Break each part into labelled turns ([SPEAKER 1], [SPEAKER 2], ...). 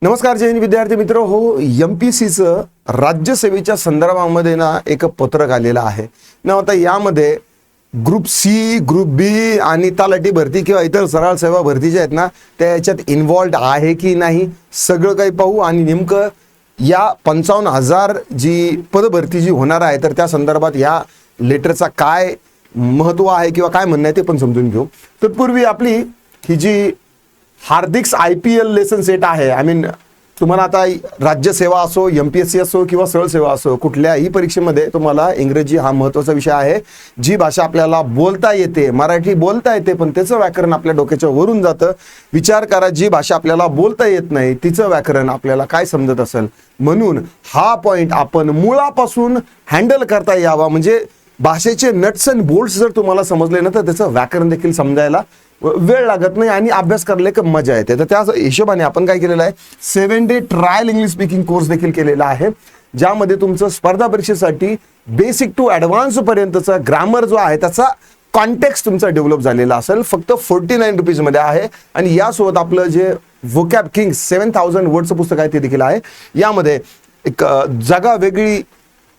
[SPEAKER 1] नमस्कार जय हिंद विद्यार्थी मित्र हो. एमपीसीचं राज्यसेवेच्या संदर्भामध्ये ना एक पत्रक आलेलं आहे ना. आता यामध्ये ग्रुप सी, ग्रुप बी आणि तलाठी भरती किंवा इतर सरळ सेवा भरती जे आहेत ना त्या याच्यात इन्व्हॉल्ड आहे की नाही सगळं काही पाहू. आणि नेमकं या 55,000 जी पदभरती जी होणार आहे तर त्या संदर्भात या लेटरचा काय महत्त्व आहे किंवा काय म्हणणं आहे ते पण समजून घेऊ. तत्पूर्वी आपली ही जी हार्दिक्स IPL लेसन सेट आहे, आय मीन तुम्हाला आता राज्यसेवा असो, MPSC असो किंवा सरळ सेवा असो, कुठल्याही परीक्षेमध्ये तुम्हाला इंग्रजी हा महत्त्वाचा विषय आहे. जी भाषा आपल्याला बोलता येते, मराठी बोलता येते पण त्याचं व्याकरण आपल्या डोक्याच्या वरून जातं. विचार करा, जी भाषा आपल्याला बोलता येत नाही तिचं व्याकरण आपल्याला काय समजत असेल. म्हणून हा पॉइंट आपण मुळापासून हँडल करता यावा. म्हणजे भाषेचे नट्स अँड बोल्ट्स जर तुम्हाला समजले ना तर त्याचं व्याकरण देखील समजायला वेळ लागत नाही आणि अभ्यास करायला एक मजा येते. तर त्या हिशोबाने आपण काय केलेलं आहे, 7 day trial English speaking course देखील केलेला आहे, ज्यामध्ये तुमचं स्पर्धा परीक्षेसाठी बेसिक टू ॲडव्हान्स पर्यंतचा ग्रामर जो आहे त्याचा कॉन्टेक्स्ट तुमचा डेव्हलप झालेला असेल. फक्त 49 रुपीजमध्ये आहे. आणि यासोबत आपलं जे व्होकॅब किंग 7000 वर्डचं पुस्तक आहे ते देखील आहे. यामध्ये एक जागा वेगळी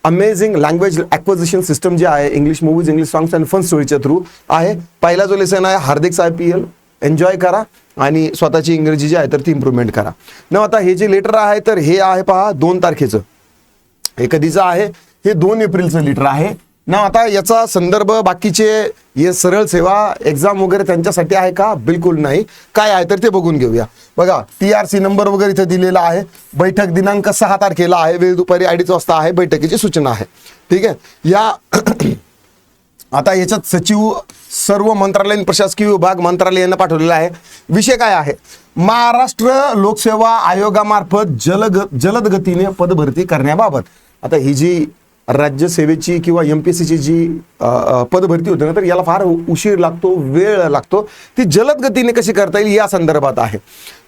[SPEAKER 1] अमेझिंग लँग्वेज ॲक्विजिशन सिस्टम जे आहे, English movies, English songs and fun स्टोरीच्या थ्रू आहे. पहिला जो लेसन आहे हार्दिक्स IPL, एन्जॉय करा आणि स्वतःची इंग्रजी जी आहे तर ती इम्प्रूव्हमेंट करा. न आता हे जे लेटर आहे तर हे आहे पहा 2 तारखेचं. हे कधीचं आहे, हे 2 एप्रिलचं लेटर आहे ना. आता याचा संदर्भ बाकीचे हे सरळ सेवा एक्झाम वगैरे त्यांच्यासाठी आहे का? बिलकुल नाही. काय आहे तर ते बघून घेऊया. बघा TRC नंबर वगैरे इथे दिलेला आहे. बैठक दिनांक 6 तारखेला आहे, वेळ दुपारी 2:30 वाजता आहे. बैठकीची सूचना आहे. ठीक आहे. या आता याच्यात सचिव सर्व मंत्रालयीन प्रशासकीय विभाग मंत्रालय यांना पाठवलेला आहे. विषय काय आहे, महाराष्ट्र लोकसेवा आयोगामार्फत जलद गतीने पदभरती करण्याबाबत. आता ही जी राज्यसेवेची किंवा MPSCची जी पदभरती होते ना तर याला फार उशीर लागतो, वेळ लागतो. ती जलद गतीने कशी करता येईल या संदर्भात आहे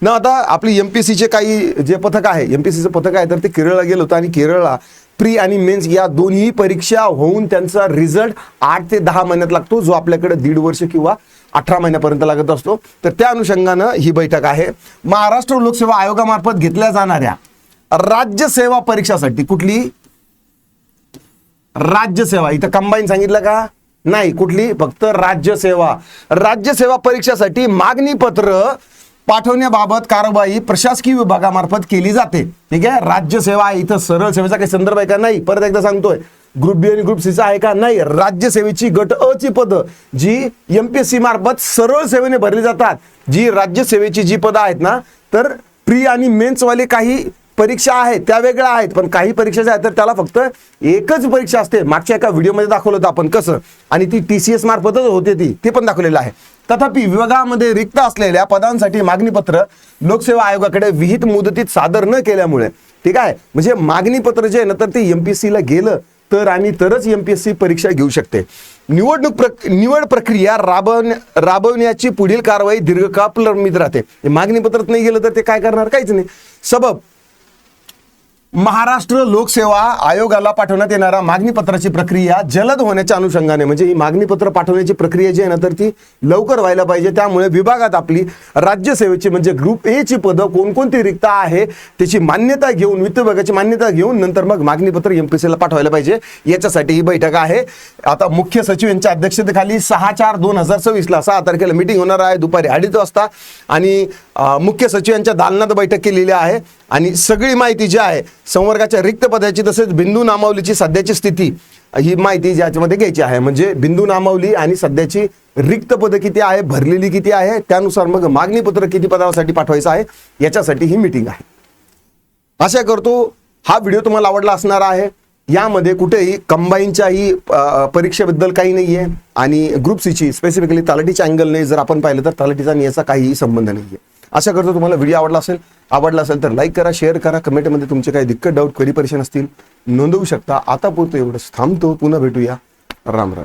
[SPEAKER 1] ना. आता आपली MPSCचे काही जे पथक आहे, MPSCचं पथक आहे तर ते केरळला गेलं होतं आणि केरळला प्री आणि मेन्स या दोन्ही परीक्षा होऊन त्यांचा रिझल्ट 8 ते 10 महिन्यात लागतो, जो आपल्याकडे 1.5 वर्ष किंवा 18 महिन्यापर्यंत लागत असतो. तर त्या अनुषंगानं ही बैठक आहे. महाराष्ट्र लोकसेवा आयोगामार्फत घेतल्या जाणाऱ्या राज्यसेवा परीक्षासाठी, कुठली राज्यसेवा, इथं कंबाईन सांगितलं का नाही, कुठली फक्त राज्यसेवा. राज्यसेवा परीक्षासाठी मागणी पत्र पाठवण्याबाबत कारवाई प्रशासकीय विभागामार्फत केली जाते. ठीक आहे. राज्यसेवा आहे, इथं सरळ सेवेचा काही संदर्भ आहे का? नाही. परत एकदा सांगतोय, ग्रुप बी आणि ग्रुप सीचा आहे का? नाही. राज्यसेवेची गट अ ची पदं जी MPSC मार्फत सरळ सेवेने भरली जातात, जी राज्यसेवेची जी पदं आहेत ना तर प्री आणि मेन्स वाले काही परीक्षा आहेत त्या वेगळ्या आहेत, पण काही परीक्षा ज्या आहेत तर त्याला फक्त एकच परीक्षा असते. मागच्या एका व्हिडिओमध्ये दाखवलं होतं आपण कसं, आणि ती TCS मार्फतच होते, ते पण दाखवलेलं आहे. तथापि विभागामध्ये रिक्त असलेल्या पदांसाठी मागणीपत्र लोकसेवा आयोगाकडे विहित मुदतीत सादर न केल्यामुळे, ठीक आहे, म्हणजे मागणीपत्र जे आहे ना तर ते MPSCला गेलं तर आणि तरच MPSC परीक्षा घेऊ शकते. निवड प्रक्रिया राबवण्याची पुढील कारवाई दीर्घकाळ प्रलंबित राहते. मागणीपत्रात नाही गेलं तर ते काय करणार? काहीच नाही. सबब महाराष्ट्र लोकसेवा आयोगाला पाठवण्यात येणारा मागणीपत्राची प्रक्रिया जलद होण्याच्या अनुषंगाने, म्हणजे ही मागणीपत्र पाठवण्याची प्रक्रिया जी आहे ना तर ती लवकर व्हायला पाहिजे. त्यामुळे विभागात आपली राज्यसेवेची म्हणजे ग्रुप ए ची पदं कोणकोणती रिक्त आहे त्याची मान्यता घेऊन, वित्त विभागाची मान्यता घेऊन नंतर मग मागणीपत्र MPSCला पाठवायला पाहिजे. याच्यासाठी ही बैठक आहे. आता मुख्य सचिव यांच्या अध्यक्षतेखाली 6/4/2026 6 तारखेला मीटिंग होणार आहे दुपारी 2:30 वाजता. आणि मुख्य सचिव यांच्या दालनात बैठक केलेली आहे. आणि सगळी माहिती जी आहे संवर्गाच्या रिक्त पदाची तसेच बिंदू नामावलीची सध्याची स्थिती ही माहिती ज्याच्यामध्ये घ्यायची आहे. म्हणजे बिंदू नामावली आणि सध्याची रिक्त पदं किती आहे, भरलेली किती आहे, त्यानुसार मग मागणीपत्र किती पदासाठी पाठवायचं आहे याच्यासाठी ही मीटिंग आहे. आशा करतो हा व्हिडिओ तुम्हाला आवडला असणार आहे. यामध्ये कुठेही कंबाईनच्याही परीक्षेबद्दल काही नाही आहे आणि ग्रुप सीची स्पेसिफिकली तलाठीच्या अँगलने जर आपण पाहिलं तर तलाठीचा आणि याचा काहीही संबंध नाही आहे. आशा करतो तुम्हाला व्हिडिओ आवडला असेल तर लाईक करा, शेअर करा, कमेंटमध्ये तुमचे काही दिक्कत, डाऊट, क्वेरी, परेशान असतील नोंदवू शकता. आता पुरतं एवढंच थांबतो. पुन्हा भेटूया. राम राम.